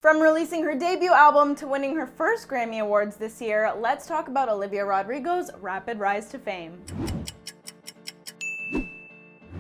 From releasing her debut album to winning her first Grammy Awards this year, let's talk about Olivia Rodrigo's rapid rise to fame.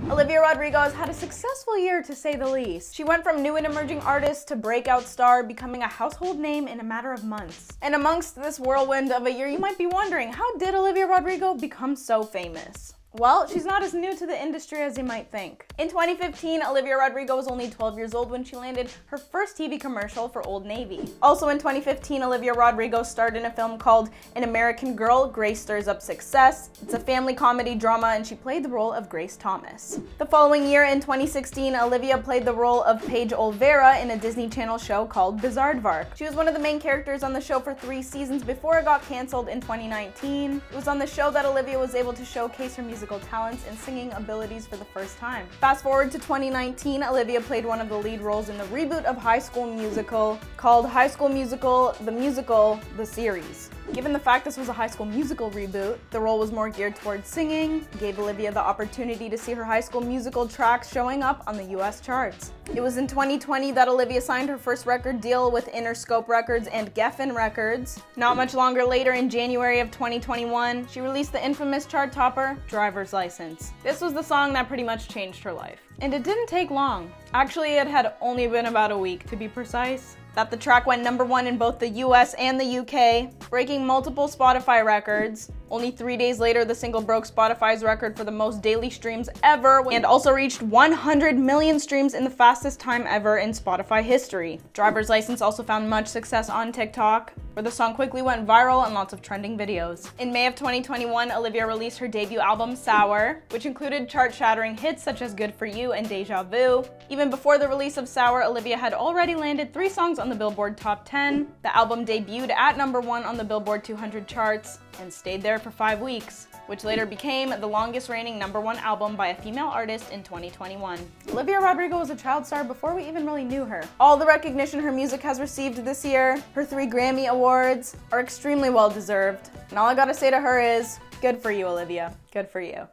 Olivia Rodrigo has had a successful year, to say the least. She went from new and emerging artist to breakout star, becoming a household name in a matter of months. And amongst this whirlwind of a year, you might be wondering, how did Olivia Rodrigo become so famous? Well, she's not as new to the industry as you might think. In 2015, Olivia Rodrigo was only 12 years old when she landed her first TV commercial for Old Navy. Also in 2015, Olivia Rodrigo starred in a film called An American Girl, Grace Stirs Up Success. It's a family comedy drama and she played the role of Grace Thomas. The following year, in 2016, Olivia played the role of Paige Olvera in a Disney Channel show called Bizarre. She was one of the main characters on the show for 3 seasons before it got canceled in 2019. It was on the show that Olivia was able to showcase her musical talents and singing abilities for the first time. Fast forward to 2019, Olivia played one of the lead roles in the reboot of High School Musical called High School Musical, the series. Given the fact this was a High School Musical reboot, the role was more geared towards singing, gave Olivia the opportunity to see her High School Musical tracks showing up on the US charts. It was in 2020 that Olivia signed her first record deal with Interscope Records and Geffen Records. Not much longer later, in January of 2021, she released the infamous chart topper, Driver's License. This was the song that pretty much changed her life. And it didn't take long. Actually, it had only been about a week, to be precise, that the track went #1 in both the US and the UK, breaking multiple Spotify records. Only 3 days later, the single broke Spotify's record for the most daily streams ever, and also reached 100 million streams in the fastest time ever in Spotify history. Driver's License also found much success on TikTok, where the song quickly went viral and lots of trending videos. In May of 2021, Olivia released her debut album, Sour, which included chart-shattering hits such as Good For You and Deja Vu. Even before the release of Sour, Olivia had already landed 3 songs on the Billboard Top 10. The album debuted at #1 on the Billboard 200 charts and stayed there for 5 weeks, which later became the longest reigning #1 album by a female artist in 2021. Olivia Rodrigo was a child star before we even really knew her. All the recognition her music has received this year, her 3 Grammy Awards, are extremely well deserved. And all I gotta say to her is, good for you, Olivia. Good for you.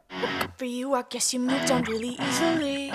For you, I guess you moved on really easily.